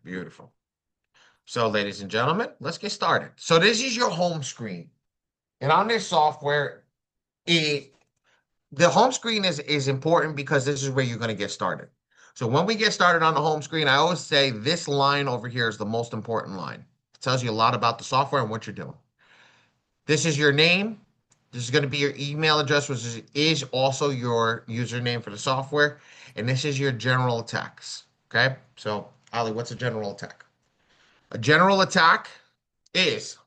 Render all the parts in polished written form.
Beautiful. So, ladies and gentlemen, let's get started. So this is your home screen. And on this software, it the home screen is important because this is where you're going to get started. So when we get started on the home screen, I always say this line over here is the most important line. It tells you a lot about the software and what you're doing. This is your name. This is going to be your email address, which is also your username for the software. And this is your general attacks. Okay. So, Ali, what's a general attack? A general attack is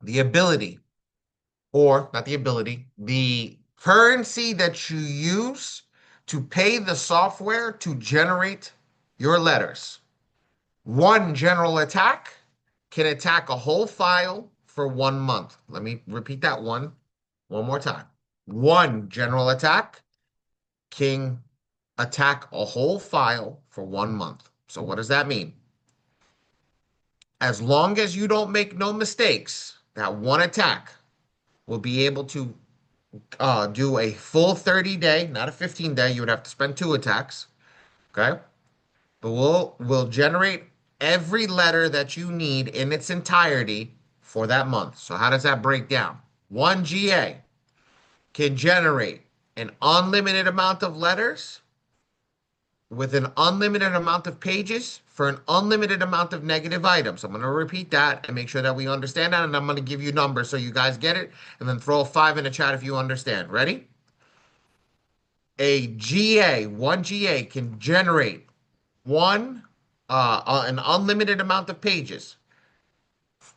the ability, or not the ability, the currency that you use to pay the software to generate your letters. One general attack can attack a whole file for 1 month. Let me repeat that one more time. One general attack can attack a whole file for 1 month. So what does that mean? As long as you don't make no mistakes, that one attack will be able to do a full 30-day, not a 15-day. You would have to spend two attacks. Okay. But we'll generate every letter that you need in its entirety for that month. So how does that break down? One GA can generate an unlimited amount of letters with an unlimited amount of pages for an unlimited amount of negative items. I'm going to repeat that and make sure that we understand that. And I'm going to give you numbers so you guys get it. And then throw a 5 in the chat if you understand. Ready? One GA can generate an unlimited amount of pages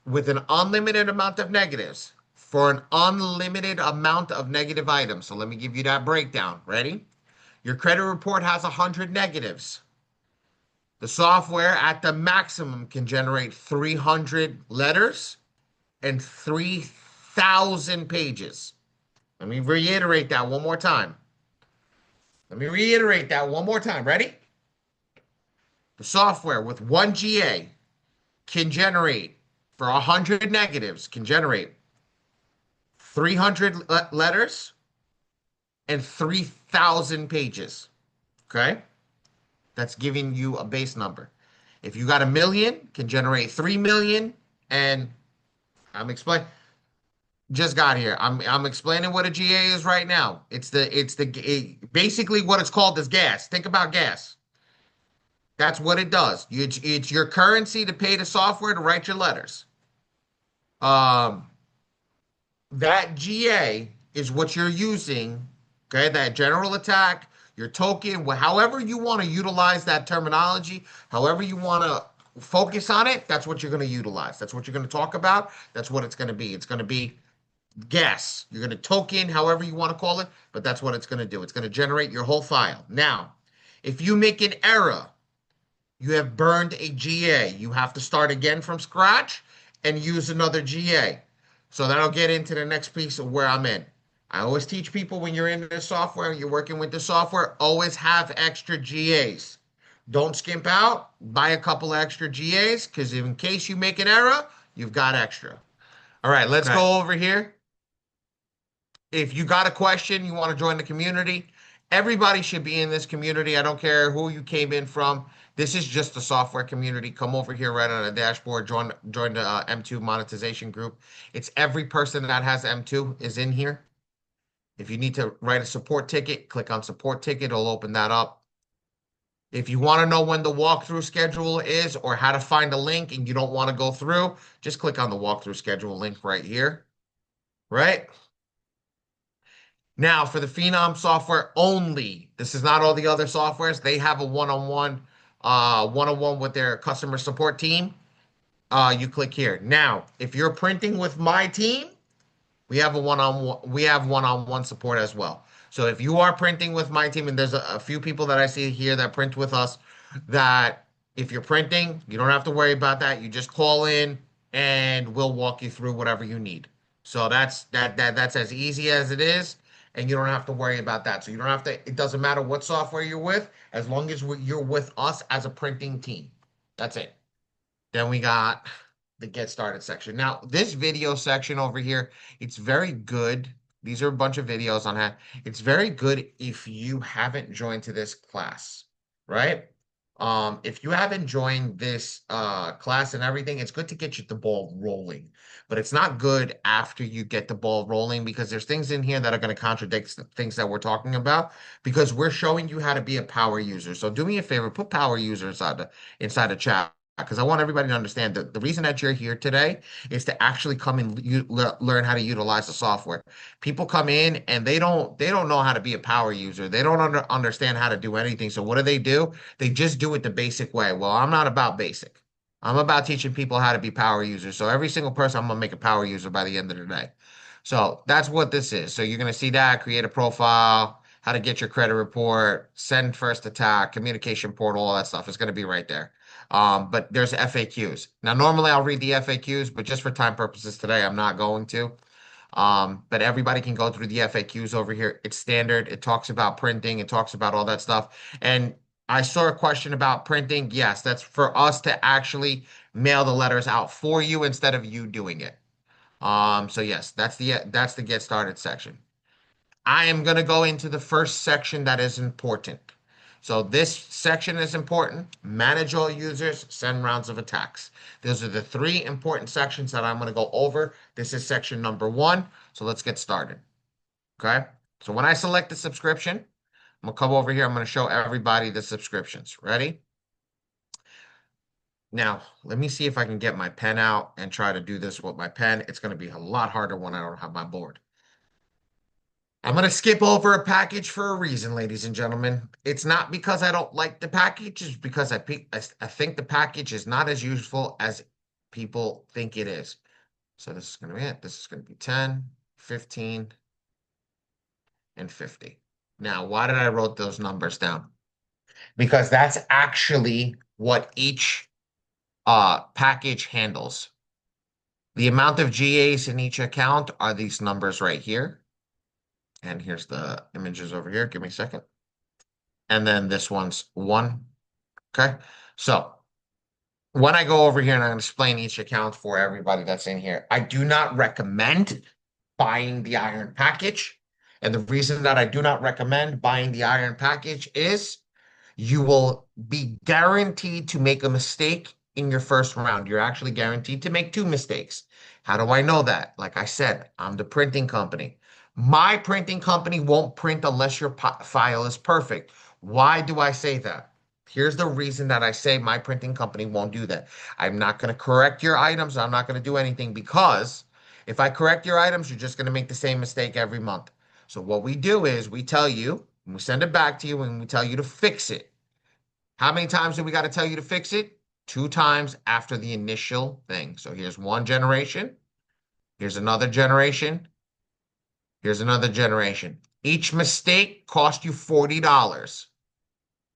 with an unlimited amount of negatives for an unlimited amount of negative items. So let me give you that breakdown. Ready? Your credit report has 100 negatives. The software at the maximum can generate 300 letters and 3,000 pages. Let me reiterate that one more time. Ready? The software with one GA can generate, for 100 negatives, can generate 300 letters and 3,000 pages. Okay? That's giving you a base number. If you got 1 million, can generate 3 million. And I'm explaining. Just got here. I'm explaining what a GA is right now. Basically what it's called is gas. Think about gas. That's what it does. It's your currency to pay the software to write your letters. Um, that GA is what you're using. Okay, that general attack, your token, however you want to utilize that terminology, however you want to focus on it, that's what you're going to utilize. That's what you're going to talk about. That's what it's going to be. It's going to be gas. You're going to token, however you want to call it, but that's what it's going to do. It's going to generate your whole file. Now, if you make an error, you have burned a GA. You have to start again from scratch and use another GA. So that'll get into the next piece of where I'm in. I always teach people when you're in this software, you're working with the software, always have extra GAs. Don't skimp out. Buy a couple extra GAs because in case you make an error, you've got extra. All right, let's go over here. If you got a question, you want to join the community, everybody should be in this community. I don't care who you came in from. This is just the software community. Come over here right on the dashboard. Join the M2 monetization group. It's every person that has M2 is in here. If you need to write a support ticket, click on support ticket. It'll open that up. If you want to know when the walkthrough schedule is or how to find a link and you don't want to go through, just click on the walkthrough schedule link right here. Right? Now, for the Phenom software only, this is not all the other softwares. They have a one-on-one with their customer support team. You click here. Now, if you're printing with my team, we have one-on-one support as well. So if you are printing with my team, and there's a few people that I see here that print with us, that if you're printing, you don't have to worry about that. You just call in and we'll walk you through whatever you need. So that's as easy as it is. And you don't have to worry about that. So you don't have to, it doesn't matter what software you're with, as long as you're with us as a printing team. That's it. Then we got the get started section. Now, this video section over here, it's very good. These are a bunch of videos on that. It's very good if you haven't joined to this class, right? If you haven't joined this class and everything, it's good to get you the ball rolling, but it's not good after you get the ball rolling because there's things in here that are going to contradict things that we're talking about because we're showing you how to be a power user. So do me a favor, put power user inside the chat because I want everybody to understand that the reason that you're here today is to actually come and learn how to utilize the software. People come in and they don't know how to be a power user. They don't understand how to do anything. So what do? They just do it the basic way. Well, I'm not about basic. I'm about teaching people how to be power users. So every single person, I'm gonna make a power user by the end of the day. So that's what this is. So you're gonna see that, create a profile, how to get your credit report, send first attack, communication portal, all that stuff. It's gonna be right there. But there's FAQs. Now, normally I'll read the FAQs, but just for time purposes today, I'm not going to. But everybody can go through the FAQs over here. It's standard. It talks about printing. It talks about all that stuff. And I saw a question about printing. Yes, that's for us to actually mail the letters out for you instead of you doing it. So yes, that's the get started section. I am going to go into the first section that is important. So this section is important. Manage all users, send rounds of attacks. Those are the three important sections that I'm going to go over. This is section number one. So let's get started. Okay. So when I select the subscription, I'm going to come over here. I'm going to show everybody the subscriptions. Ready? Now, let me see if I can get my pen out and try to do this with my pen. It's going to be a lot harder when I don't have my board. I'm going to skip over a package for a reason, ladies and gentlemen. It's not because I don't like the package, it's because I think the package is not as useful as people think it is. So this is going to be it. This is going to be 10, 15, and 50. Now, why did I wrote those numbers down? Because that's actually what each package handles. The amount of GAs in each account are these numbers right here. And here's the images over here. Give me a second. And then this one's 1. Okay. So when I go over here and I'm going to explain each account for everybody that's in here, I do not recommend buying the iron package. And the reason that I do not recommend buying the iron package is you will be guaranteed to make a mistake in your first round. You're actually guaranteed to make 2 mistakes. How do I know that? Like I said, I'm the printing company. My printing company won't print unless your file is perfect. Why do I say that? Here's the reason that I say my printing company won't do that. I'm not going to correct your items. I'm not going to do anything because if I correct your items, you're just going to make the same mistake every month. So what we do is we tell you, and we send it back to you, and we tell you to fix it. How many times do we got to tell you to fix it? 2 times after the initial thing. So here's one generation. Here's another generation. Here's another generation. Each mistake cost you $40.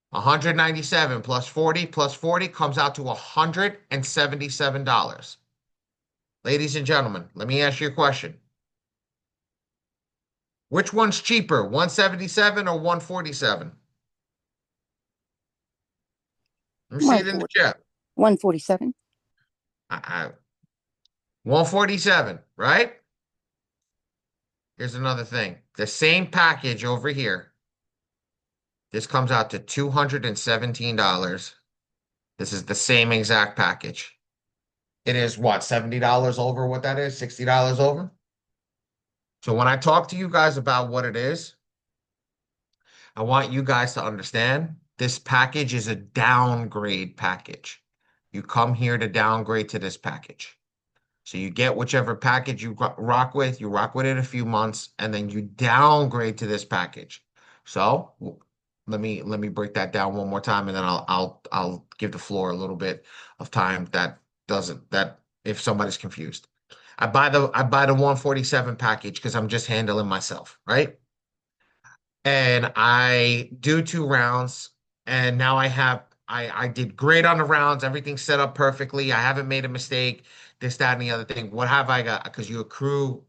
197 plus 40 comes out to $177. Ladies and gentlemen, let me ask you a question. Which one's cheaper, 177 or 147? Let me see it in the 140, chat. 147. 147, right? Here's another thing. The same package over here. This comes out to $217. This is the same exact package. It is what, $70 over what that is? $60 over? So when I talk to you guys about what it is, I want you guys to understand this package is a downgrade package. You come here to downgrade to this package. So you get whichever package you rock with, you rock with it a few months, and then you downgrade to this package. So let me break that down one more time, and then I'll give the floor a little bit of time that if somebody's confused. I buy the 147 package because I'm just handling myself, right? And I do 2 rounds, and now I did great on the rounds. Everything's set up perfectly. I haven't made a mistake. This, that, and the other thing. What have I got? Because you accrue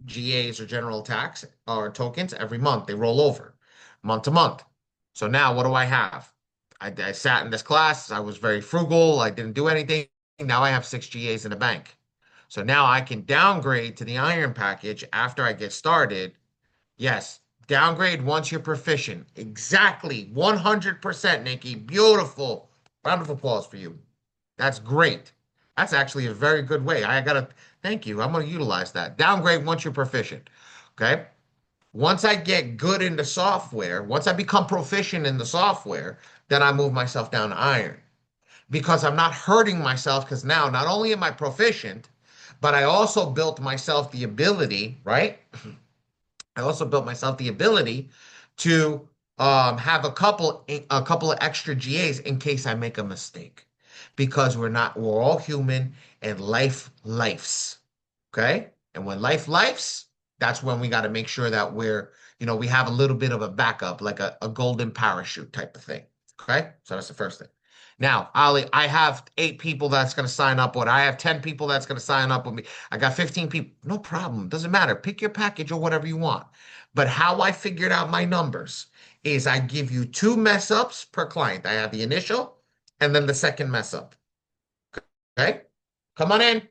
GAs or general tax or tokens every month. They roll over month to month. So now what do I have? I sat in this class. I was very frugal. I didn't do anything. Now I have 6 GAs in the bank. So now I can downgrade to the iron package after I get started. Yes, downgrade once you're proficient. Exactly. 100%, Nikki. Beautiful. Round of applause for you. That's great. That's actually a very good way. I gotta thank you. I'm gonna utilize that. Downgrade once you're proficient. Okay. Once I get good in the software, once I become proficient in the software, then I move myself down to iron because I'm not hurting myself because now not only am I proficient, but I also built myself the ability, right? I also built myself the ability to have a couple of extra GAs in case I make a mistake, because we're all human and life lifes, okay? And when life lifes, that's when we got to make sure that we have a little bit of a backup, like a golden parachute type of thing, okay? So that's the first thing. Now, Ali, I have 8 people that's going to sign up with. I have 10 people that's going to sign up with me. I got 15 people. No problem. Doesn't matter. Pick your package or whatever you want. But how I figured out my numbers is I give you 2 mess ups per client. I have the initial and then the second mess up. Okay? Come on in.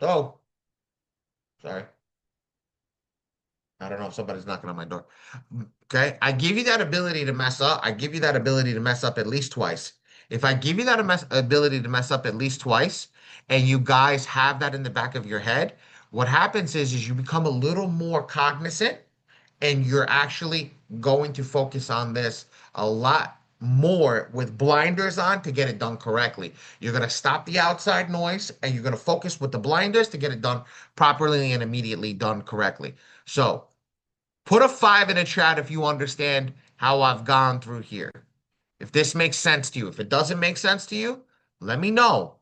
Oh, sorry. I don't know if somebody's knocking on my door. Okay. I give you that ability to mess up. I give you that ability to mess up at least twice. If I give you that ability to mess up at least twice, and you guys have that in the back of your head, what happens is you become a little more cognizant, and you're actually going to focus on this a lot more with blinders on to get it done correctly. You're going to stop the outside noise and you're going to focus with the blinders to get it done properly and immediately done correctly. So, put a 5 in the chat if you understand how I've gone through here. If this makes sense to you. If it doesn't make sense to you, let me know.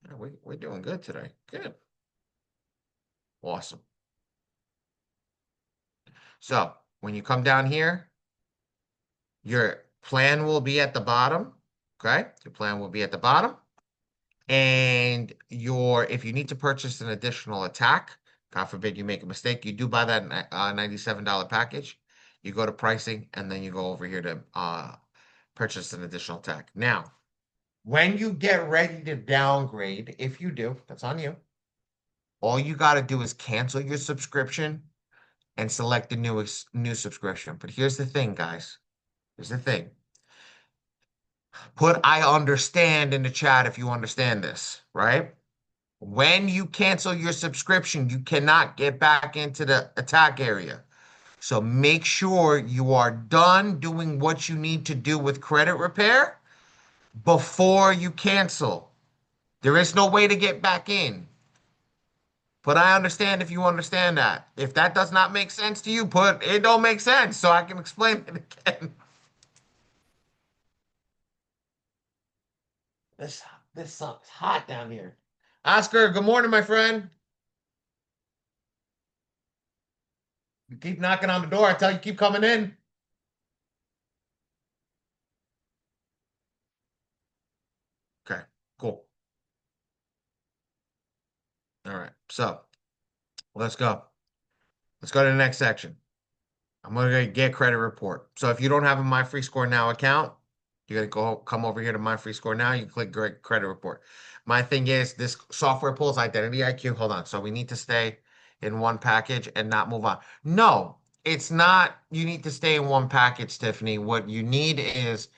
Yeah, we're doing good today. Good. Awesome. So when you come down here, your plan will be at the bottom. Okay. Your plan will be at the bottom. And if you need to purchase an additional attack, God forbid you make a mistake, you do buy that $97 package. You go to pricing and then you go over here to purchase an additional attack. Now, when you get ready to downgrade, if you do, that's on you. All you got to do is cancel your subscription and select the new subscription. But here's the thing, guys. Here's the thing. Put I understand in the chat if you understand this, right? When you cancel your subscription, you cannot get back into the attack area. So make sure you are done doing what you need to do with credit repair before you cancel. There is no way to get back in. But I understand if you understand that. If that does not make sense to you, put it don't make sense so I can explain it again. This this sucks hot down here. Oscar, good morning, my friend. You keep knocking on the door. I tell you, keep coming in. Okay, cool. All right. So let's go. Let's go to the next section. I'm gonna get credit report. So if you don't have a My Free Score Now account, you're gonna come over here to My Free Score Now. You click credit report. My thing is this software pulls identity IQ. Hold on. So we need to stay in one package and not move on. No, it's not. You need to stay in one package, Tiffany. What you need is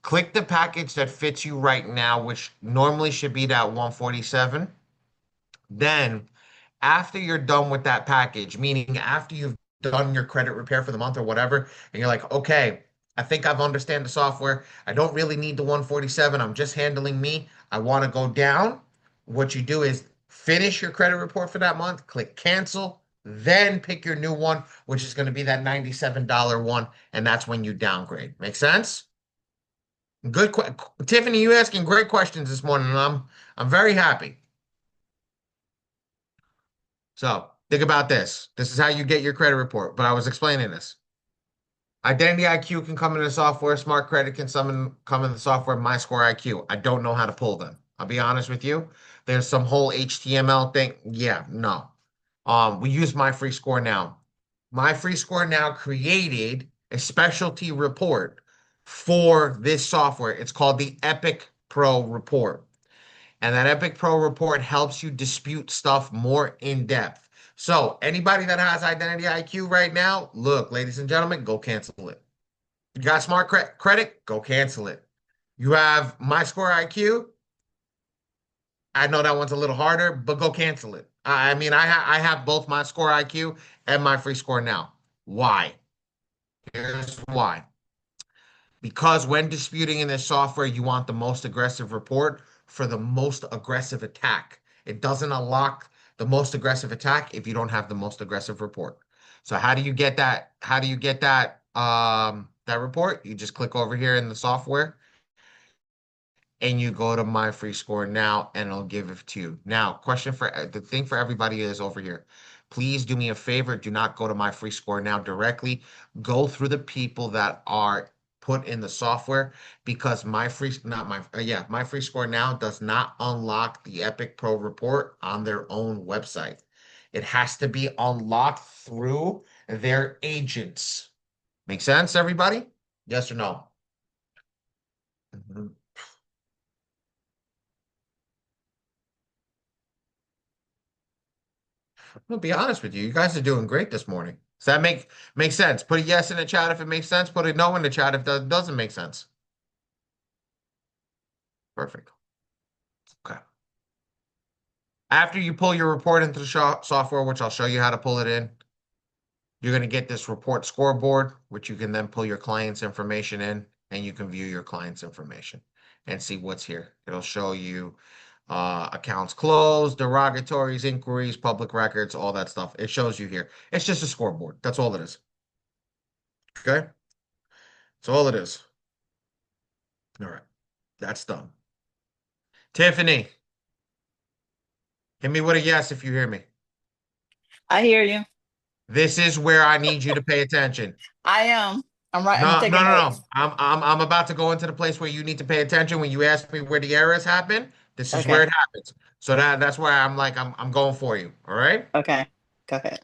click the package that fits you right now, which normally should be that 147. Then after you're done with that package, meaning after you've done your credit repair for the month or whatever, and you're like, okay, I think I've understand the software. I don't really need the 147. I'm just handling me. I want to go down. What you do is finish your credit report for that month, click cancel, then pick your new one, which is going to be that $97 one, and that's when you downgrade. Make sense? Good, Tiffany. You asking great questions this morning, and I'm very happy. So think about this. This is how you get your credit report. But I was explaining this. Identity IQ can come in the software. Smart credit can come in the software. My Score IQ. I don't know how to pull them. I'll be honest with you. There's some whole HTML thing. Yeah, no. We use My Free Score Now. My Free Score Now created a specialty report for this software. It's called the Epic Pro Report. And that Epic Pro report helps you dispute stuff more in depth. So anybody that has identity IQ right now, look, ladies and gentlemen, go cancel it. You got smart credit, go cancel it. You have my score IQ. I know that one's a little harder, but go cancel it. I mean, I have both my score IQ and my free score now. Why? Here's why. Because when disputing in this software, you want the most aggressive report for the most aggressive attack. It doesn't unlock the most aggressive attack if you don't have the most aggressive report. So how do you get that? How do you get that report? You just click over here in the software and you go to my free score now and it'll give it to you. Now, question for the thing for everybody is over here. Please do me a favor. Do not go to my free score now directly. Go through the people that are put in the software because my free, not my, yeah, my free score now does not unlock the Epic Pro report on their own website. It has to be unlocked through their agents. Make sense, everybody? Yes or no? Mhm. I'm gonna be honest with you. You guys are doing great this morning. Does that make sense? Put a yes in the chat if it makes sense. Put a no in the chat if that doesn't make sense. Perfect. Okay. After you pull your report into the software, which I'll show you how to pull it in, you're going to get this report scoreboard, which you can then pull your client's information in, and you can view your client's information and see what's here. It'll show you accounts closed, derogatories, inquiries, public records, all that stuff. It shows you here. It's just a scoreboard. That's all it is. Okay. That's all it is. All right. That's done. Tiffany, hit me with a yes if you hear me. I hear you. This is where I need you to pay attention. I am. I'm No, no, taking no, notes. no. I'm about to go into the place where you need to pay attention when you ask me where the errors happen. This is where Okay. it happens. So that's why I'm like I'm going for you. All right? Okay. Go ahead.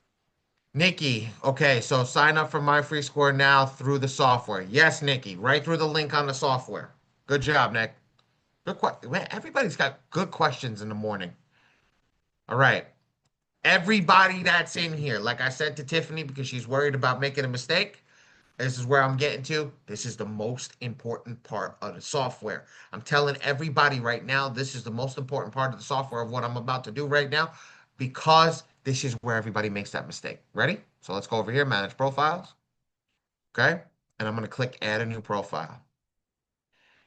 Nikki, okay, so sign up for my free score now through the software. Yes, Nikki, right through the link on the software. Good job, Nick. Man, everybody's got good questions in the morning. All right. Everybody that's in here, like I said to Tiffany, because she's worried about making a mistake, this is where I'm getting to. This is the most important part of the software. I'm telling everybody right now, this is the most important part of the software of what I'm about to do right now, because this is where everybody makes that mistake. Ready? So let's go over here, manage profiles. Okay. And I'm going to click add a new profile.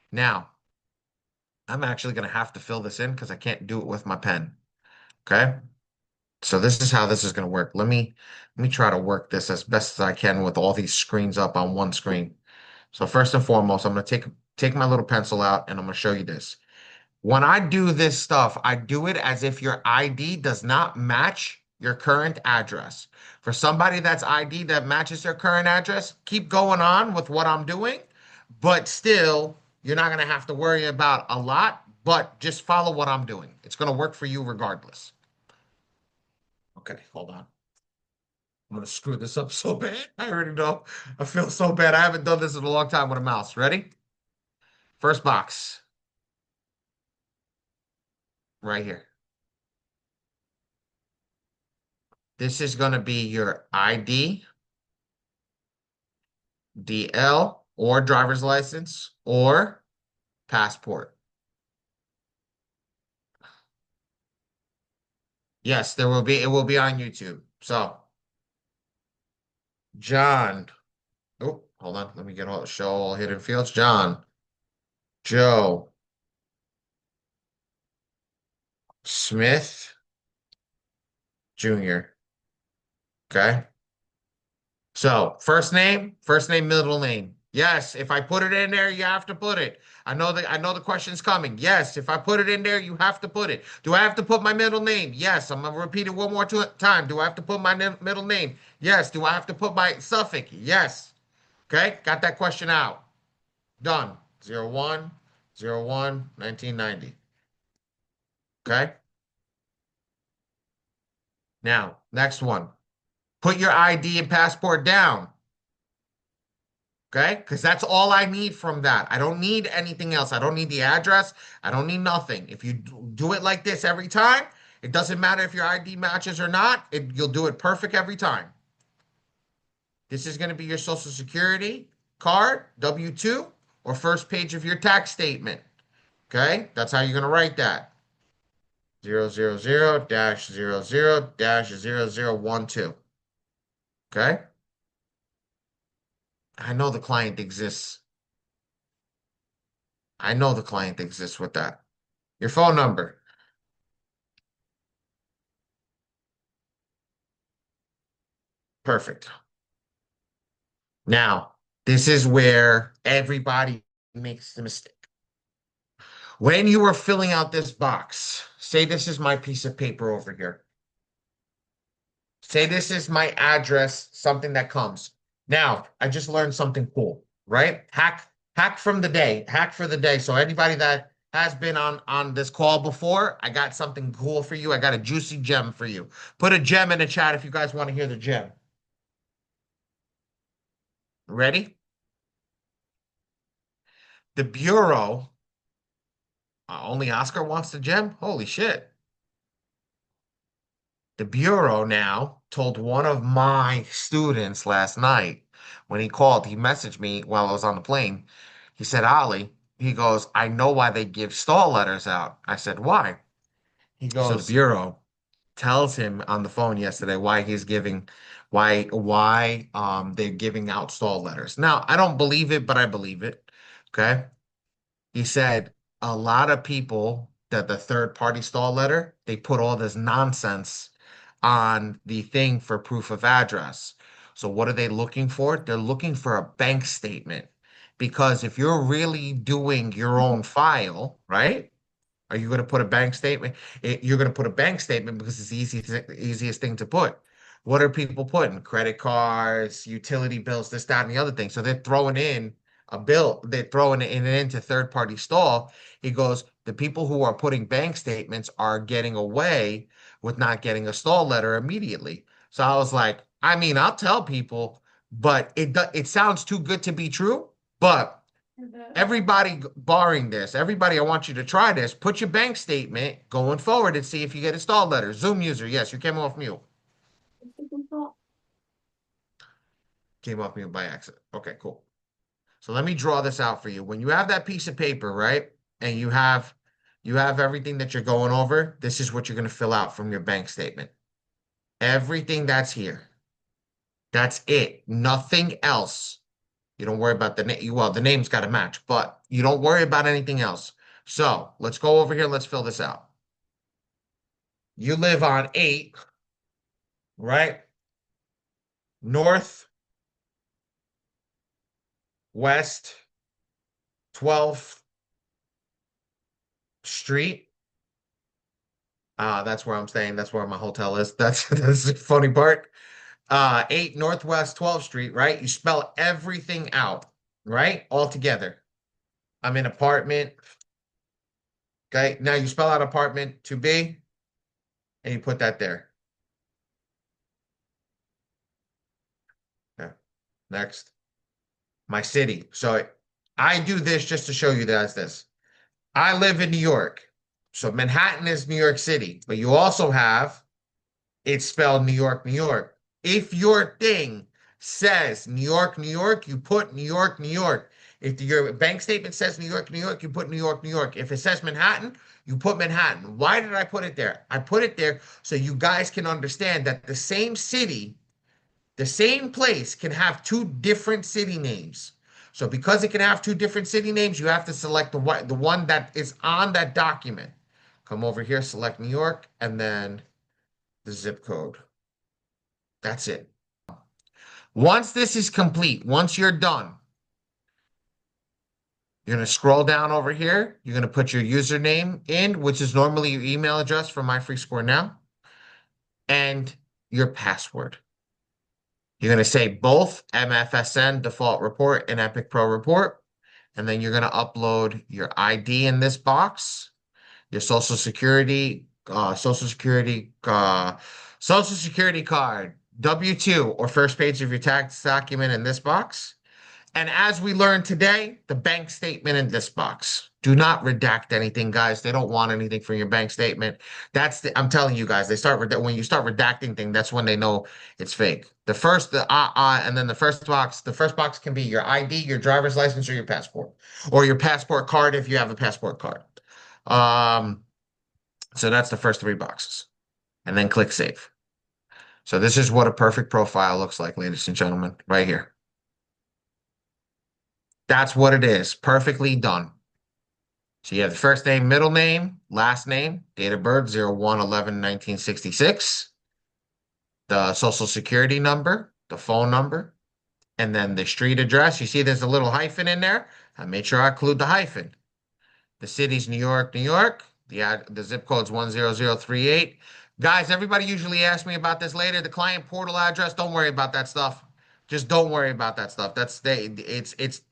Now, I'm actually going to have to fill this in because I can't do it with my pen. Okay. So this is how this is going to work. Let me try to work this as best as I can with all these screens up on one screen. So first and foremost, I'm going to take my little pencil out and I'm going to show you this. When I do this stuff, I do it as if your ID does not match your current address. For somebody that's ID that matches their current address, keep going on with what I'm doing, but still, you're not going to have to worry about a lot, but just follow what I'm doing. It's going to work for you regardless. Okay, hold on. I'm gonna screw this up so bad. I already know. I feel so bad. I haven't done this in a long time with a mouse. Ready? First box right here. This is gonna be your ID, DL, or driver's license, or passport. Yes, it will be on YouTube. So, John. Oh, hold on. Let me get all show all hidden fields. John, Joe, Smith, Jr. Okay. So first name, middle name. Yes, if I put it in there, you have to put it. I know the question's coming. Yes, if I put it in there, you have to put it. Do I have to put my middle name? Yes, I'm gonna repeat it one more time. Do I have to put my middle name? Yes. Do I have to put my suffix? Yes. Okay, got that question out. Done. 01 1990. Okay. Now, next one. Put your ID and passport down. Okay, because that's all I need from that. I don't need anything else. I don't need the address. I don't need nothing. If you do it like this every time, It doesn't matter if your ID matches or not. You'll do it perfect every time. This is going to be your social security card, W-2, or first page of your tax statement. Okay? That's how you're going to write that. 000-00-0012. Okay? I know the client exists. I know the client exists with that. Your phone number. Perfect. Now, this is where everybody makes the mistake. When you are filling out this box, say this is my piece of paper over here. Say this is my address, something that comes. Now, I just learned something cool, right? Hack from the day, hack for the day. So anybody that has been on this call before, I got something cool for you. I got a juicy gem for you. Put a gem in the chat if you guys want to hear the gem. Ready? The Bureau, only Oscar wants the gem? Holy shit. The Bureau now told one of my students last night when he called, he messaged me while I was on the plane. He said, Ali, he goes, I know why they give stall letters out. I said, why? He so the goes, Bureau tells him on the phone yesterday why he's giving, why they're giving out stall letters. Now, I don't believe it, but I believe it. Okay. He said a lot of people that the third party stall letter, they put all this nonsense on the thing for proof of address. So what are they looking for? They're looking for a bank statement. Because if you're really doing your own file, right? Are you going to put a bank statement? You're going to put a bank statement because it's the easiest thing to put. What are people putting? Credit cards, utility bills, this, that, and the other thing. So they're throwing in a bill, they're throwing it into third party stall. He goes, the people who are putting bank statements are getting away with not getting a stall letter immediately. So I was like, I mean, I'll tell people, but it sounds too good to be true. But everybody barring this, everybody, I want you to try this. Put your bank statement going forward and see if you get a stall letter. Zoom user, yes, you came off mute. Came off mute by accident. Okay, cool. So let me draw this out for you. When you have that piece of paper, right, and you have everything that you're going over, this is what you're going to fill out from your bank statement. Everything that's here. That's it. Nothing else. You don't worry about the name. Well, the name's got to match, but you don't worry about anything else. So let's go over here. Let's fill this out. You live on 8, right? North, West, 12th Street. That's where I'm staying. That's where my hotel is. That's the funny part. 8 Northwest 12th Street, right? You spell everything out, right? All together. I'm in apartment. Okay. Now you spell out apartment 2B and you put that there. Okay. Next. My city. So I do this just to show you that's this. I live in New York. So Manhattan is New York City, but you also have it's spelled New York, New York. If your thing says New York, New York, you put New York, New York. If your bank statement says New York, New York, you put New York, New York. If it says Manhattan, you put Manhattan. Why did I put it there? I put it there so you guys can understand that the same city, the same place can have two different city names. So because it can have two different city names, you have to select the one that is on that document. Come over here, select New York, and then the zip code. That's it. Once this is complete, once you're done, you're going to scroll down over here. You're going to put your username in, which is normally your email address for My Free Score Now, and your password. You're going to say both MFSN default report and Epic Pro report, and then you're going to upload your ID in this box, your social security card, W-2 or first page of your tax document in this box, And as we learned today, the bank statement in this box. Do not redact anything, guys. They don't want anything from your bank statement. I'm telling you guys, when you start redacting things, that's when they know it's fake. And then the first box can be your ID, your driver's license, or your passport card if you have a passport card. Um, so that's the first three boxes. And then click save. So this is what a perfect profile looks like, ladies and gentlemen, right here. That's what it is. Perfectly done. So you have the first name, middle name, last name, date of birth, 01/11/1966, the social security number, the phone number, and then the street address. You see there's a little hyphen in there. I made sure I include the hyphen. The city's New York, New York. The zip code's 10038. Guys, everybody usually asks me about this later. The client portal address, don't worry about that stuff. Just don't worry about that stuff. It's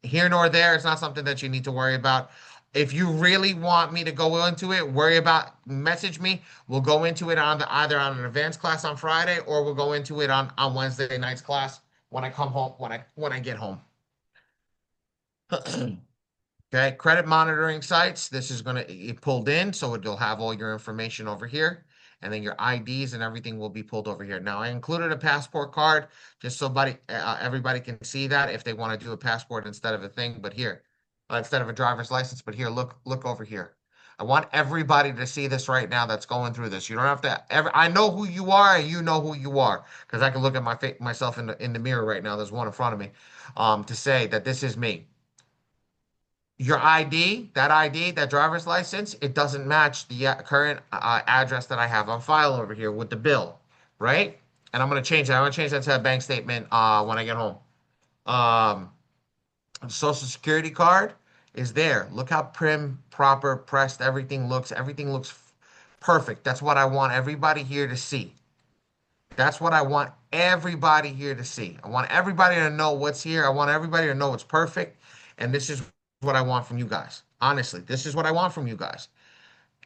here nor there. It's not something that you need to worry about. If you really want me to go into it, message me. We'll go into it either on an advanced class on Friday, or we'll go into it on Wednesday night's class when I come home, when I get home. Okay, credit monitoring sites. This is going to get pulled in, so it'll have all your information over here, and then your IDs and everything will be pulled over here. Now, I included a passport card just so everybody can see that if they want to do a passport instead of instead of a driver's license. But here, look over here. I want everybody to see this right now that's going through this. You don't have to I know who you are, and you know who you are, because I can look at myself in the mirror right now. There's one in front of me, to say that this is me. Your ID, that driver's license, it doesn't match the current address that I have on file over here with the bill, right? And I'm going to change that. I'm going to change that to a bank statement when I get home. Um, Social Security card is there. Look how prim, proper, pressed everything looks. Everything looks perfect. That's what I want everybody here to see. That's what I want everybody here to see. I want everybody to know what's here. I want everybody to know it's perfect. And this is what I want from you guys. Honestly, this is what I want from you guys.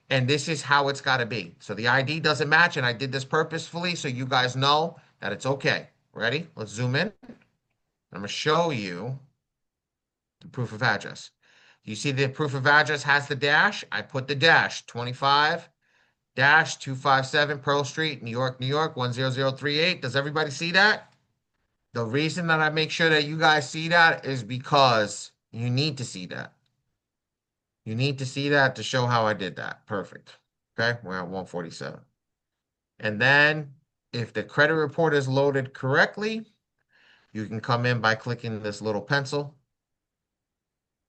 And this is how it's got to be. So the ID doesn't match, and I did this purposefully so you guys know that it's okay. Ready? Let's zoom in. I'm going to show you the proof of address. You see the proof of address has the dash. I put the dash 25-257 Pearl Street, New York, New York, 10038. Does everybody see that? The reason that I make sure that you guys see that is because you need to see that. You need to see that to show how I did that. Perfect. Okay, we're at 147. And then if the credit report is loaded correctly, you can come in by clicking this little pencil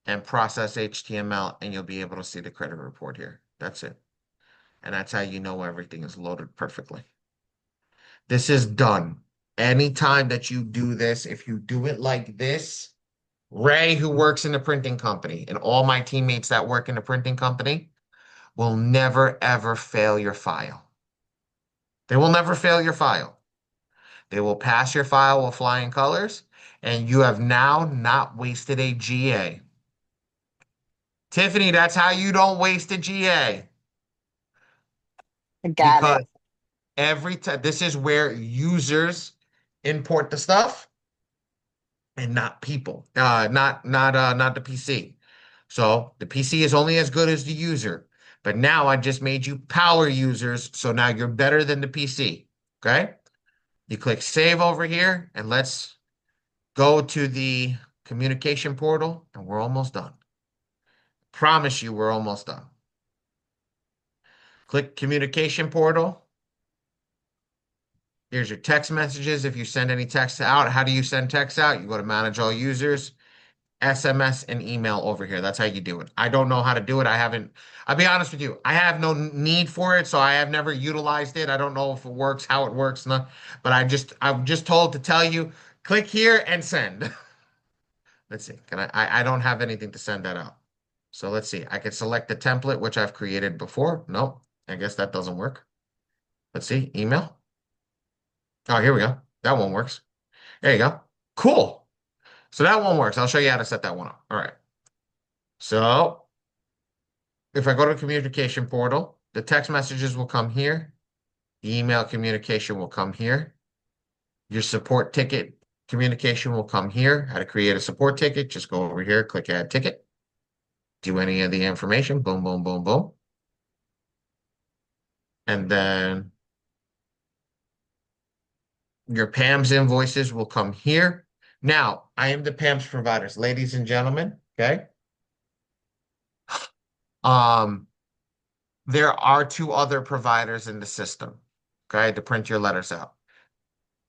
and process HTML, and you'll be able to see the credit report here. That's it. And that's how you know everything is loaded perfectly. This is done. Anytime that you do this, if you do it like this, Ray, who works in the printing company, and all my teammates that work in the printing company will never, ever fail your file. They will never fail your file. They will pass your file with flying colors, and you have now not wasted a GA. Tiffany, that's how you don't waste a GA. Got it. Because every time, this is where users import the stuff and not people, not the PC. So the PC is only as good as the user. But now I just made you power users, so now you're better than the PC. Okay? You click save over here, and let's go to the communication portal, and we're almost done. Promise you, we're almost done. Click communication portal. Here's your text messages. If you send any text out, how do you send text out? You go to manage all users, SMS, and email over here. That's how you do it. I don't know how to do it. I'll be honest with you. I have no need for it, so I have never utilized it. I don't know if it works, how it works, but I'm just told to tell you, click here and send. Let's see. I don't have anything to send that out. So let's see. I can select the template, which I've created before. Nope. I guess that doesn't work. Let's see. Email. Oh, here we go. That one works. There you go. Cool. So that one works. I'll show you how to set that one up. All right. So if I go to communication portal, the text messages will come here. The email communication will come here. Your support ticket Communication will come here. How to create a support ticket. Just go over here, click add ticket. Do any of the information. Boom, boom, boom, boom. And then your PAMS invoices will come here. Now, I am the PAMS providers, ladies and gentlemen. Okay. Um, there are two other providers in the system. Okay, to print your letters out.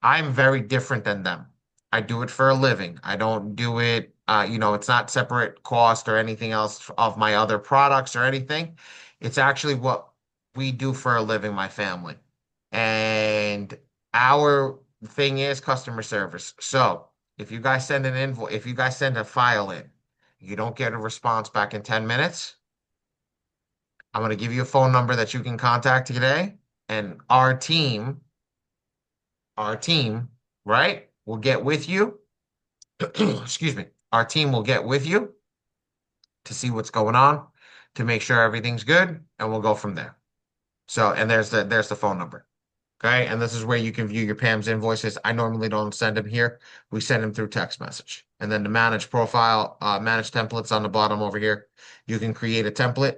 I'm very different than them. I do it for a living. I don't do it, it's not separate cost or anything else of my other products or anything. It's actually what we do for a living, my family. And our thing is customer service. So if you guys send an invoice, if you guys send a file in, you don't get a response back in 10 minutes, I'm going to give you a phone number that you can contact today, and our team, right, will get with you. Excuse me. Our team will get with you to see what's going on, to make sure everything's good, and we'll go from there. So, and there's the phone number. Okay, and this is where you can view your PAM's invoices. I normally don't send them here. We send them through text message. And then the manage profile, manage templates on the bottom over here. You can create a template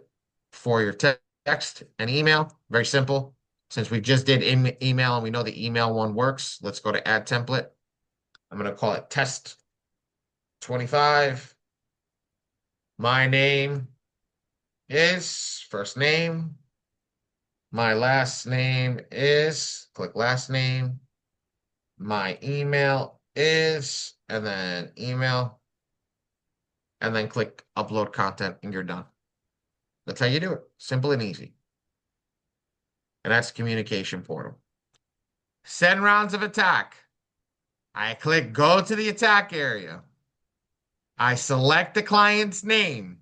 for your text and email. Very simple. Since we just did email and we know the email one works, let's go to add template. I'm going to call it test 25. My name is first name. My last name is, click last name. My email is, and then email, and then click upload content, and you're done. That's how you do it. Simple and easy. And that's communication portal. Send rounds of attack. I click go to the attack area. I select the client's name.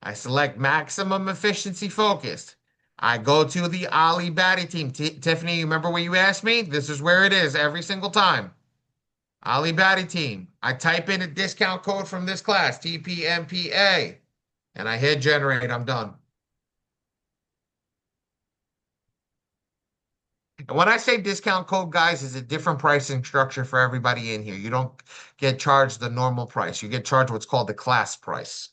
I select maximum efficiency focused. I go to the Badi team. Tiffany, you remember what you asked me? This is where it is every single time. Badi team. I type in a discount code from this class, TPMPA, and I hit generate. I'm done. And when I say discount code, guys, is a different pricing structure for everybody in here. You don't get charged the normal price. You get charged what's called the class price.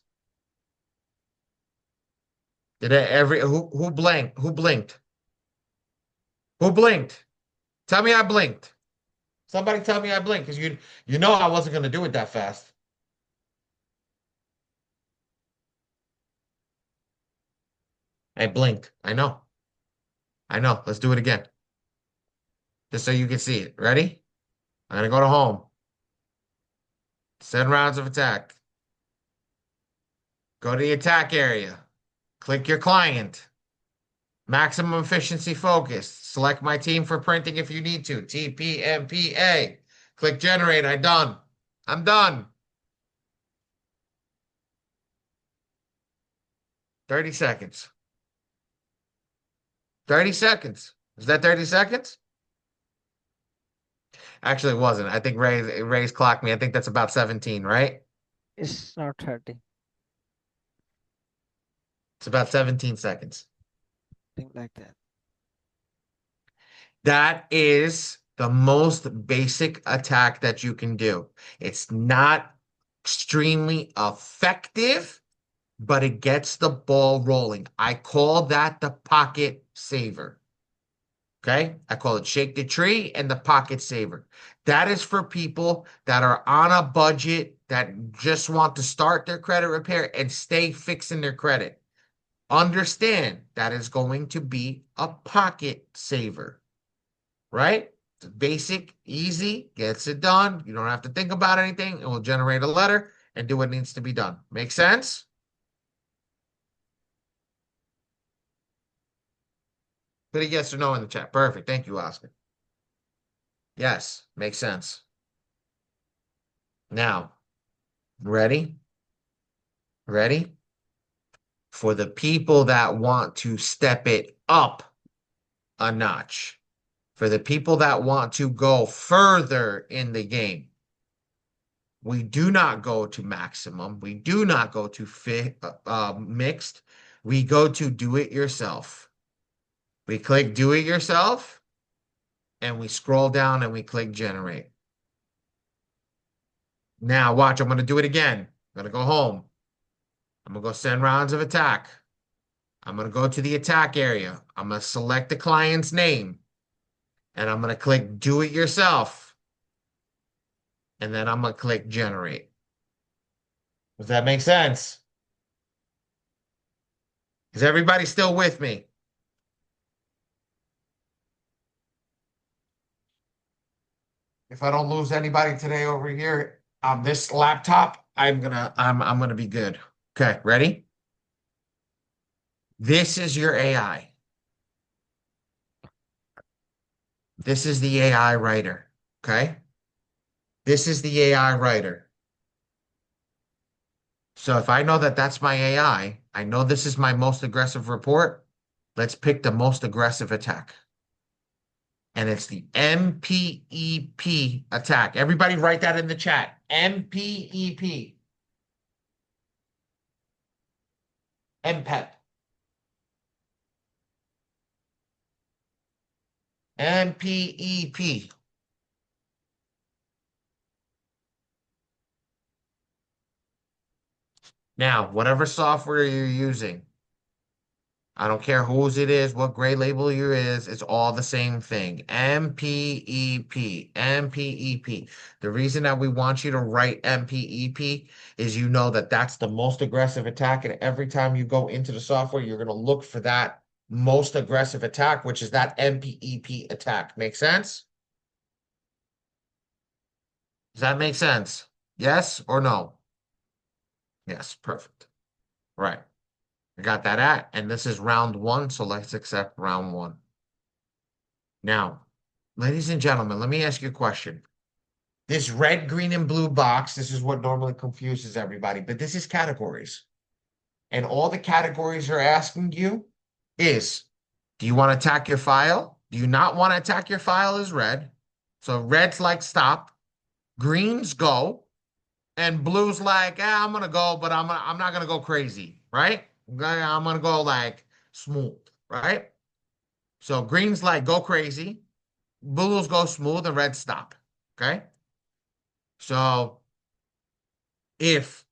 Who blinked? Who blinked? Who blinked? Tell me I blinked. Somebody tell me I blinked, because you know I wasn't gonna do it that fast. I blinked. I know. I know. Let's do it again. Just so you can see it. Ready? I'm gonna go to home. Send rounds of attack. Go to the attack area. Click your client. Maximum efficiency focus. Select my team for printing if you need to. TPMPA. Click generate. I'm done. I'm done. 30 seconds. 30 seconds. Is that 30 seconds? Actually, it wasn't. I think Ray's clocked me. I think that's about 17, right? It's not 30, It's about 17 seconds. thing like that. That is the most basic attack that you can do. It's not extremely effective, but it gets the ball rolling. I call that the pocket saver. Okay? I call it shake the tree and the pocket saver. That is for people that are on a budget, that just want to start their credit repair and stay fixing their credit. Understand that is going to be a pocket saver, right? It's basic, easy, gets it done. You don't have to think about anything. It will generate a letter and do what needs to be done. Make sense? Put a yes or no in the chat. Perfect. Thank you, Oscar. Yes, makes sense. Now, ready? Ready? For the people that want to step it up a notch, for the people that want to go further in the game, we do not go to maximum. We do not go to mixed. We go to do it yourself. We click do it yourself, and we scroll down and we click generate. Now watch, I'm going to do it again. I'm going to go home. I'm going to go send rounds of attack. I'm going to go to the attack area. I'm going to select the client's name and I'm going to click do it yourself. And then I'm going to click generate. Does that make sense? Is everybody still with me? If I don't lose anybody today over here on this laptop, I'm gonna be good. Okay, ready? This is your AI. This is the AI writer. Okay? This is the AI writer. So if I know that that's my AI, I know this is my most aggressive report. Let's pick the most aggressive attack. And it's the MPEP attack. Everybody write that in the chat. MPEP. MPEP. MPEP. Now, whatever software you're using, I don't care whose it is, what grade label you is, it's all the same thing. MPEP, MPEP. The reason that we want you to write MPEP is you know that that's the most aggressive attack, and every time you go into the software, you're going to look for that most aggressive attack, which is that MPEP attack. Make sense? Does that make sense? Yes or no? Yes, perfect. Right. I got that at, and this is round one, so let's accept round one. Now, ladies and gentlemen, let me ask you a question. This red, green, and blue box, this is what normally confuses everybody, but this is categories. And all the categories are asking you is, do you want to attack your file? Do you not want to attack your file is red. So red's like stop, green's go, and blue's like, I'm gonna go, but I'm not gonna go crazy, right? I'm gonna go like smooth, right? So green's like go crazy, blues go smooth, and red stop. Okay. So if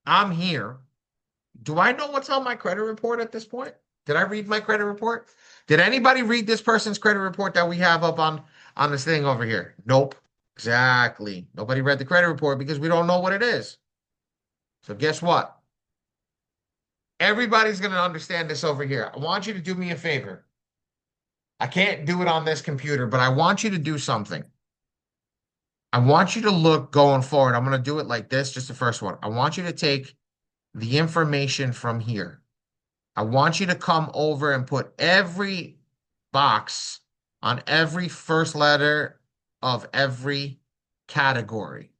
I'm here, do I know what's on my credit report at this point? Did I read my credit report? Did anybody read this person's credit report that we have up on this thing over here? Nope. Exactly. Nobody read the credit report because we don't know what it is. So guess what? Everybody's going to understand this over here. I want you to do me a favor. I can't do it on this computer, but I want you to do something. I want you to look going forward. I'm going to do it like this, just the first one. I want you to take the information from here. I want you to come over and put every box on every first letter of every category.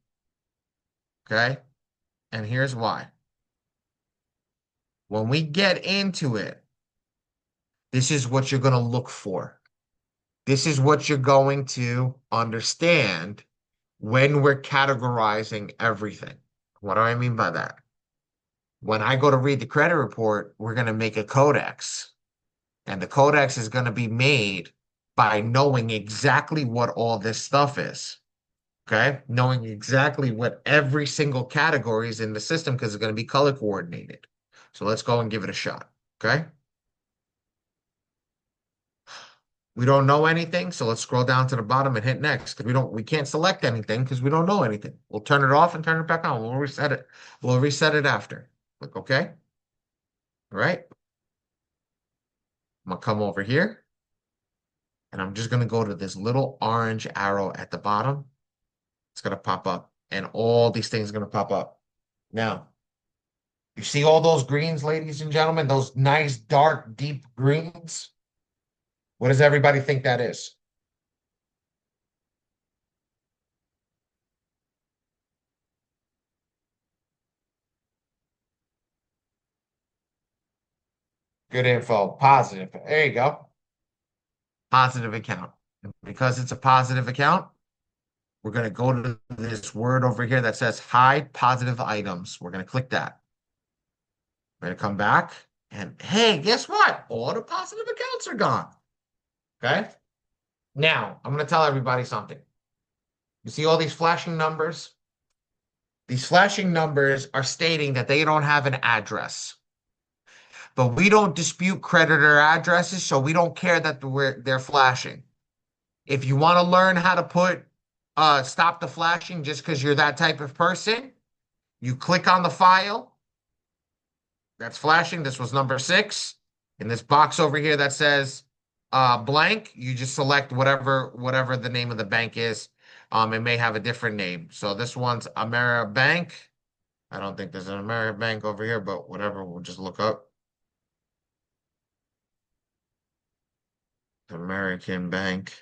Okay? And here's why. When we get into it, this is what you're going to look for. This is what you're going to understand when we're categorizing everything. What do I mean by that? When I go to read the credit report, we're going to make a codex. And the codex is going to be made by knowing exactly what all this stuff is. Okay? Knowing exactly what every single category is in the system because it's going to be color coordinated. So let's go and give it a shot. Okay? We don't know anything, so let's scroll down to the bottom and hit next because we can't select anything because we don't know anything. We'll turn it off and turn it back on. We'll reset it. We'll reset it after. Click OK. All right. I'm gonna come over here and I'm just gonna go to this little orange arrow at the bottom. It's gonna pop up, and all these things are gonna pop up. Now, you see all those greens, ladies and gentlemen, those nice, dark, deep greens? What does everybody think that is? Good info. Positive. There you go. Positive account. And because it's a positive account, we're going to go to this word over here that says hide positive items. We're going to click that. We're going to come back and hey, guess what? All the positive accounts are gone. Okay. Now, I'm going to tell everybody something. You see all these flashing numbers? These flashing numbers are stating that they don't have an address. But we don't dispute creditor addresses, so we don't care that they're flashing. If you want to learn how to put stop the flashing just because you're that type of person, you click on the file that's flashing. This was number 6. In this box over here that says blank, you just select whatever the name of the bank is. It may have a different name. So this one's Ameribank. I don't think there's an Ameribank over here, but whatever, we'll just look up. American Bank.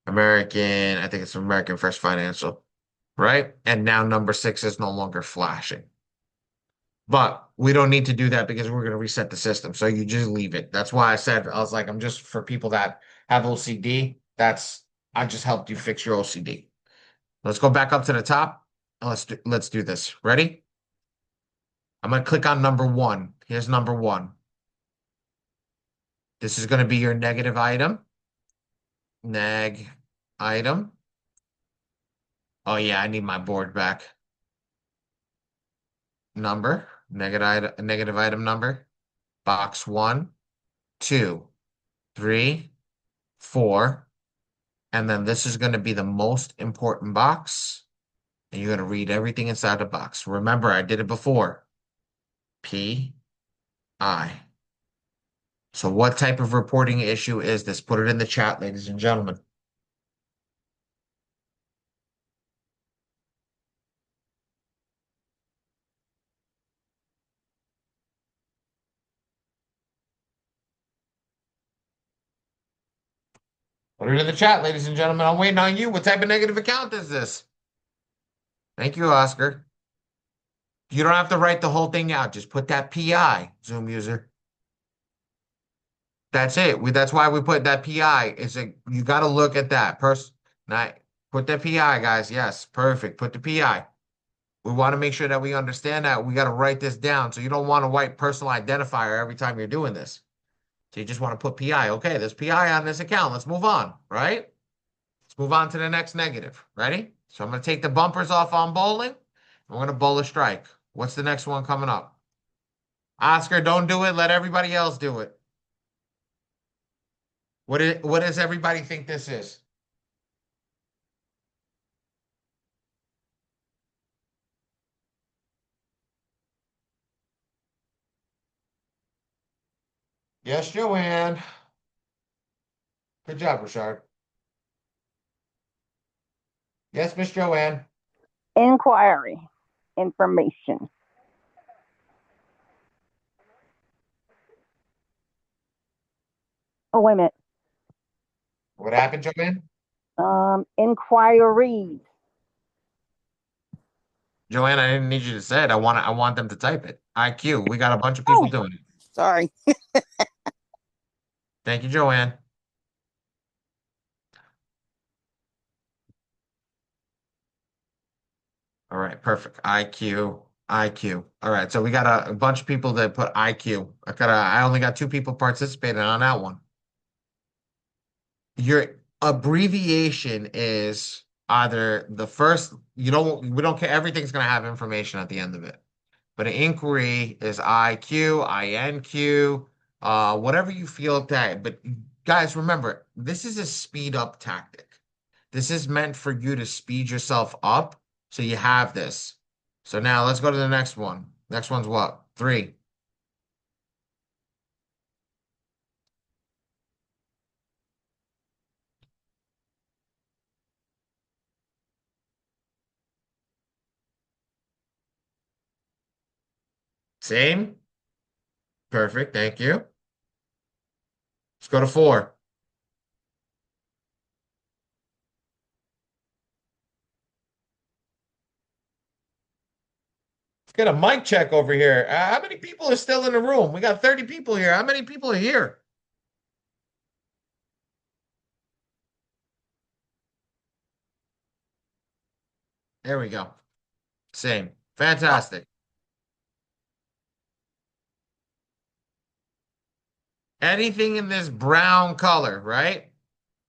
American, I think it's American First Financial, right? And now number 6 is no longer flashing. But we don't need to do that because we're going to reset the system. So you just leave it. That's why I said, I was like, I'm just for people that have OCD. I just helped you fix your OCD. Let's go back up to the top and let's do this. Ready? I'm going to click on number 1. Here's number 1. This is going to be your negative item. Neg item. Oh yeah, I need my board back. Number, negative item number. Box 1, 2, 3, 4. And then this is going to be the most important box. And you're going to read everything inside the box. Remember, I did it before. PI. So what type of reporting issue is this? Put it in the chat, ladies and gentlemen. Put it in the chat, ladies and gentlemen. I'm waiting on you. What type of negative account is this? Thank you, Oscar. You don't have to write the whole thing out. Just put that PI, Zoom user. That's it. That's why we put that PI. You got to look at that person. Put that PI, guys. Yes, perfect. Put the PI. We want to make sure that we understand that. We got to write this down. So you don't want to write personal identifier every time you're doing this. So you just want to put PI. Okay, there's PI on this account. Let's move on, right? Let's move on to the next negative. Ready? So I'm going to take the bumpers off on bowling. I'm going to bowl a strike. What's the next one coming up? Oscar, don't do it. Let everybody else do it. What does everybody think this is? Yes, Joanne. Good job, Richard. Yes, Miss Joanne. Inquiry information. Oh, wait a minute. What happened, Joanne? Inquiries. Joanne, I didn't need you to say it. I want them to type it. IQ. We got a bunch of people doing it. Sorry. Thank you, Joanne. All right, perfect. IQ, IQ. All right, so we got a bunch of people that put IQ. I only got 2 people participating on that one. Your abbreviation is either the first, we don't care, everything's gonna have information at the end of it. But an inquiry is IQ, INQ, whatever you feel that. But guys, remember, this is a speed up tactic. This is meant for you to speed yourself up so you have this. So now let's go to the next one. Next one's what? 3. Same. Perfect. Thank you. Let's go to 4. Let's get a mic check over here. How many people are still in the room? We got 30 people here. How many people are here? There we go. Same. Fantastic. Anything in this brown color, right,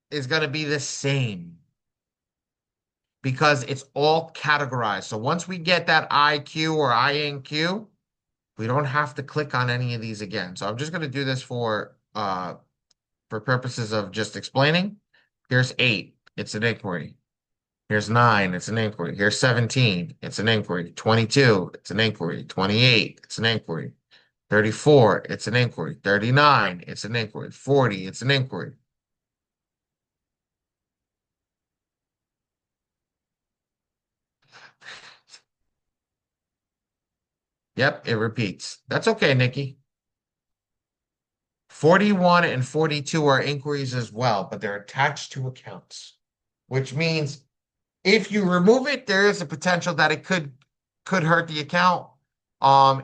is going to be the same. because it's all categorized. So once we get that IQ or INQ, we don't have to click on any of these again. So I'm just going to do this for purposes of just explaining. Here's 8, it's an inquiry. Here's 9, it's an inquiry. Here's 17, it's an inquiry. 22, it's an inquiry. 28, it's an inquiry. 34, it's an inquiry. 39, it's an inquiry. 40, it's an inquiry. Yep, it repeats. That's okay, Nikki. 41 and 42 are inquiries as well, but they're attached to accounts, which means if you remove it, there is a potential that it could hurt the account.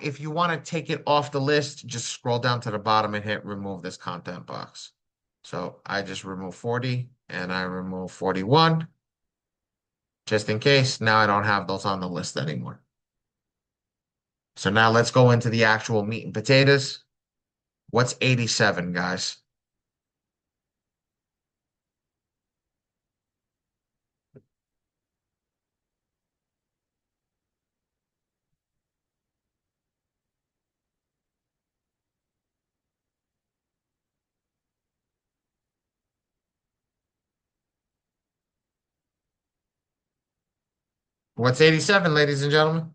If you want to take it off the list, just scroll down to the bottom and hit remove this content box. So I just remove 40 and I remove 41 just in case. Now I don't have those on the list anymore. So now let's go into the actual meat and potatoes. What's 87, guys? What's 87, ladies and gentlemen?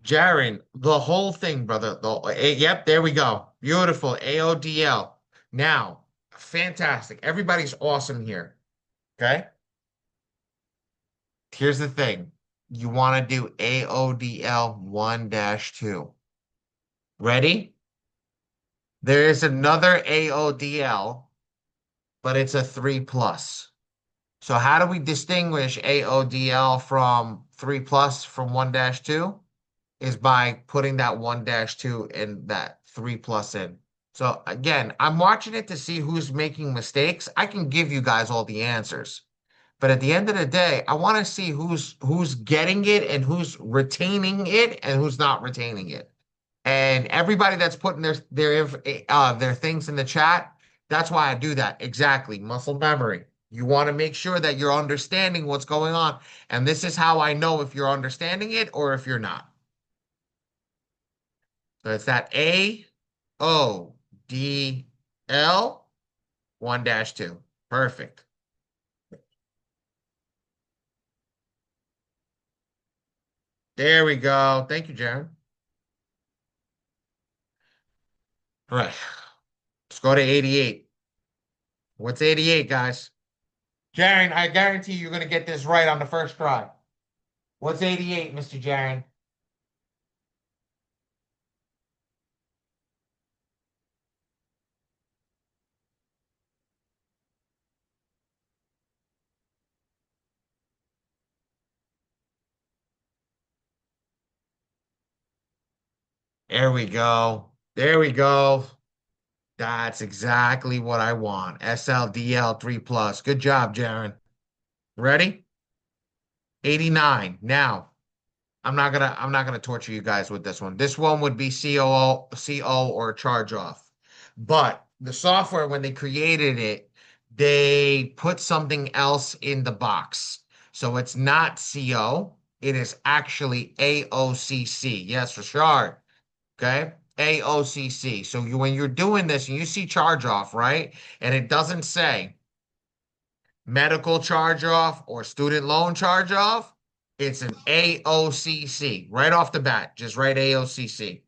Jaren, the whole thing, brother. Yep, there we go. Beautiful. AODL. Now, fantastic. Everybody's awesome here. Okay? Here's the thing. You want to do AODL 1-2. Ready? There is another AODL, but it's a 3 plus. So how do we distinguish AODL from 3 plus from 1-2? Is by putting that 1-2 and that 3 plus in. So again, I'm watching it to see who's making mistakes. I can give you guys all the answers. But at the end of the day, I want to see who's getting it and who's retaining it and who's not retaining it. And everybody that's putting their things in the chat, that's why I do that. Exactly. Muscle memory. You want to make sure that you're understanding what's going on. And this is how I know if you're understanding it or if you're not. So it's that AODL 1-2. Perfect. There we go. Thank you, Jaron. All right. Let's go to 88. What's 88, guys? Jaron, I guarantee you're going to get this right on the first try. What's 88, Mr. Jaron? There we go. There we go. That's exactly what I want. SLDL 3 plus. Good job, Jaron. Ready? 89. Now, I'm not gonna torture you guys with this one. This one would be CO or charge off. But the software, when they created it, they put something else in the box. So it's not CO, it is actually AOCC. Yes, for sure. Okay. AOCC. So when you're doing this and you see charge off, right? And it doesn't say medical charge off or student loan charge off, it's an AOCC right off the bat. Just write AOCC.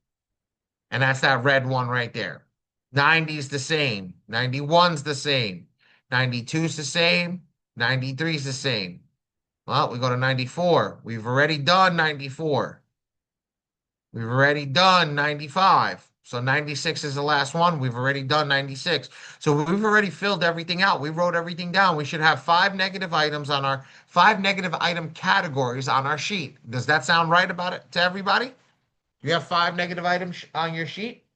And that's that red one right there. 90's the same. 91's the same. 92's the same. 93's the same. Well, we go to 94. We've already done 94. We've already done 95. So 96 is the last one. We've already done 96. So we've already filled everything out. We wrote everything down. We should have 5 negative items on our 5 negative item categories on our sheet. Does that sound right about it to everybody? You have 5 negative items on your sheet?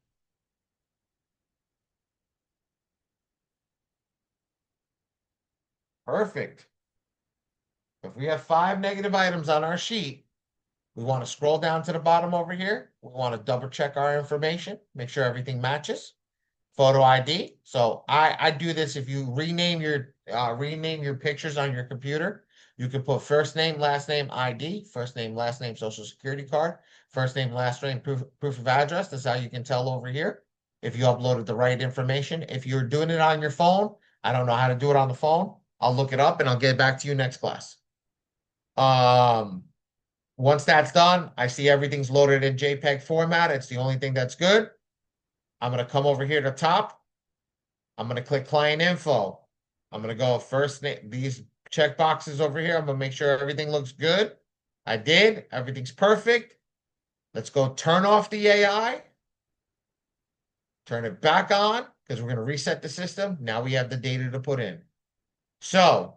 Perfect. If we have 5 negative items on our sheet, we want to scroll down to the bottom over here. We want to double check our information, make sure everything matches. photo ID. So I do this if you rename your pictures on your computer. You can put first name, last name, ID, first name, last name, social security card, first name, last name, proof of address. That's how you can tell over here if you uploaded the right information. If you're doing it on your phone, I don't know how to do it on the phone. I'll look it up and I'll get back to you next class. Once that's done, I see everything's loaded in JPEG format. It's the only thing that's good. I'm going to come over here to top. I'm going to click client info. I'm going to go first name, these check boxes over here. I'm going to make sure everything looks good. I did. Everything's perfect. Let's go turn off the AI. Turn it back on because we're going to reset the system. Now we have the data to put in. So,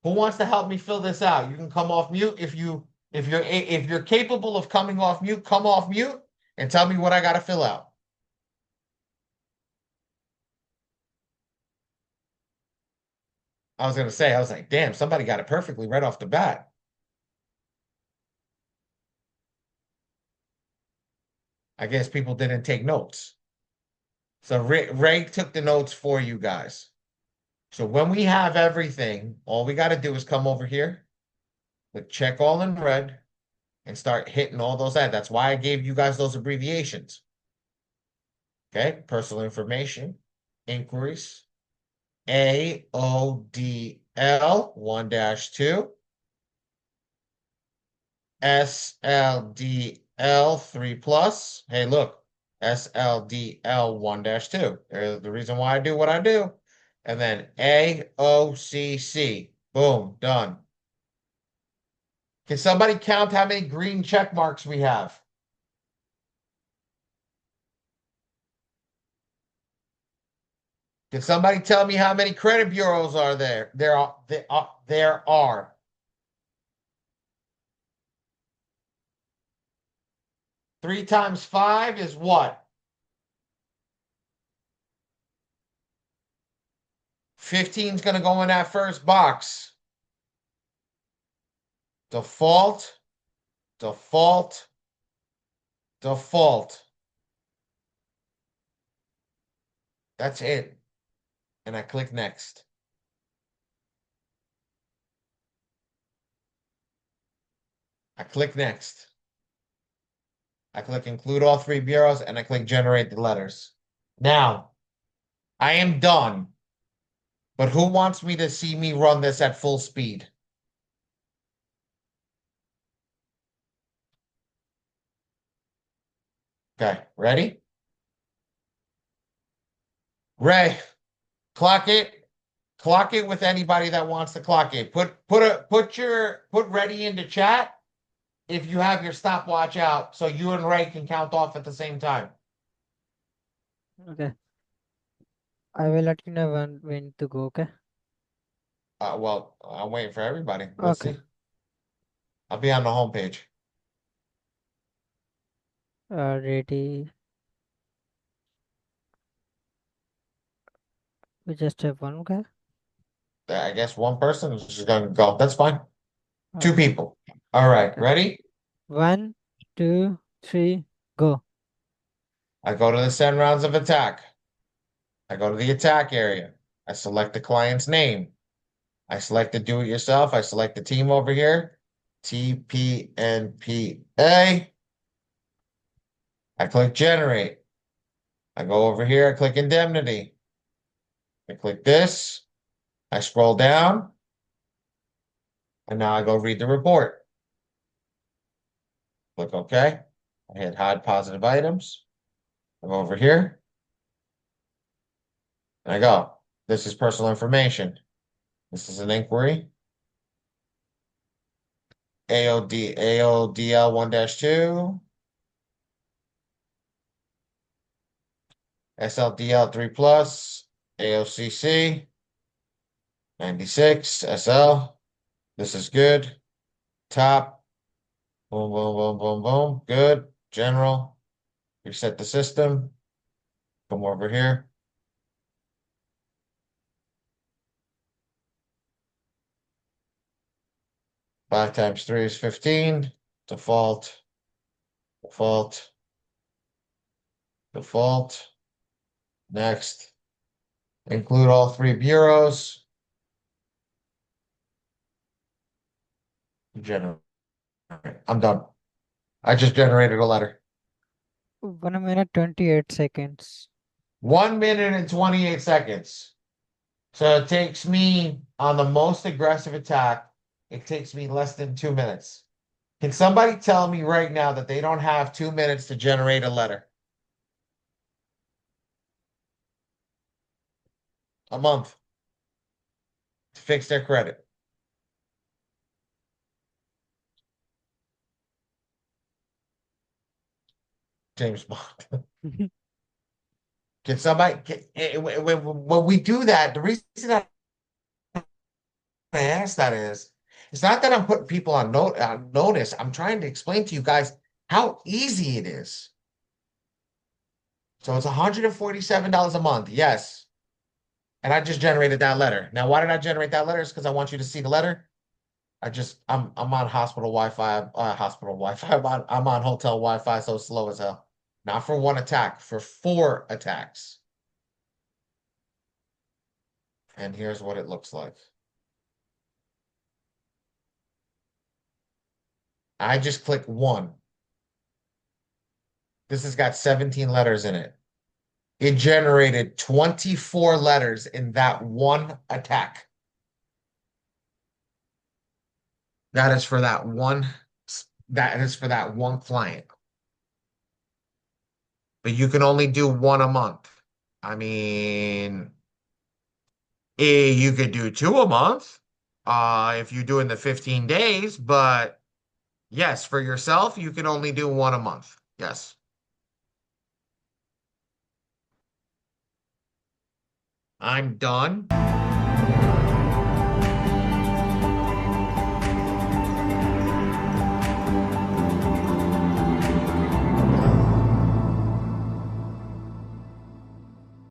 who wants to help me fill this out? You can come off mute if you're capable of coming off mute. Come off mute and tell me what I got to fill out. I was gonna say, I was like, damn, somebody got it perfectly right off the bat. I guess people didn't take notes. So Ray took the notes for you guys. So when we have everything, all we got to do is come over here, click check all in red, and start hitting all those ads. That's why I gave you guys those abbreviations. Okay, personal information, inquiries, AODL 1-2, SLDL 3+. Hey, look, SLDL 1-2. There's the reason why I do what I do. And then AOCC. Boom, done. Can somebody count how many green check marks we have? Can somebody tell me how many credit bureaus are there? There are. 3 times 5 is what? 15 is going to go in that first box. Default, default, default. That's it. And I click next. I click next. I click include all 3 bureaus and I click generate the letters. Now, I am done. But who wants me to see me run this at full speed? Okay, ready? Ray, clock it. Clock it with anybody that wants to clock it. Put ready into chat if you have your stopwatch out so you and Ray can count off at the same time. Okay. I will let you know when to go, okay? Well, I'm waiting for everybody. Let's Okay. see. I'll be on the homepage. Ready. We just have one, okay? I guess one person is just going to go. That's fine. 2 Okay. people. All right, Okay. ready? 1, 2, 3, go. I go to the send rounds of attack. I go to the attack area. I select the client's name. I select the do-it-yourself. I select the team over here. TPNPA. I click generate. I go over here. I click indemnity. I click this. I scroll down. And now I go read the report. Click OK. I hit hide positive items. I go over here. And I go, this is personal information. This is an inquiry. AODL 1-2. SLDL 3+, AOCC 96, SL. This is good. Top. Boom, boom, boom, boom, boom. Good. General. Reset the system. Come over here. Five times 3 is 15. Default. Default. Default. Next. Include all 3 bureaus. Generate. I'm done. I just generated a letter. 1 minute 28 seconds. 1 minute and 28 seconds. So it takes me on the most aggressive attack, it takes me less than 2 minutes. Can somebody tell me right now that they don't have 2 minutes to generate a letter? A month to fix their credit. James Bond. Can somebody, when we do that, the reason I ask that is, it's not that I'm putting people on notice. I'm trying to explain to you guys how easy it is. So it's $147 a month. Yes. And I just generated that letter. Now, why did I generate that letter? It's because I want you to see the letter. I'm on hospital Wi-Fi, hospital Wi-Fi. I'm on hotel Wi-Fi, so slow as hell. Not for 1 attack, for 4 attacks. And here's what it looks like. I just click 1. This has got 17 letters in it. It generated 24 letters in that 1 attack. That is for that one client. But you can only do 1 a month. I mean, you could do 2 a month if you're doing the 15 days, but yes, for yourself, you can only do 1 a month. Yes. I'm done.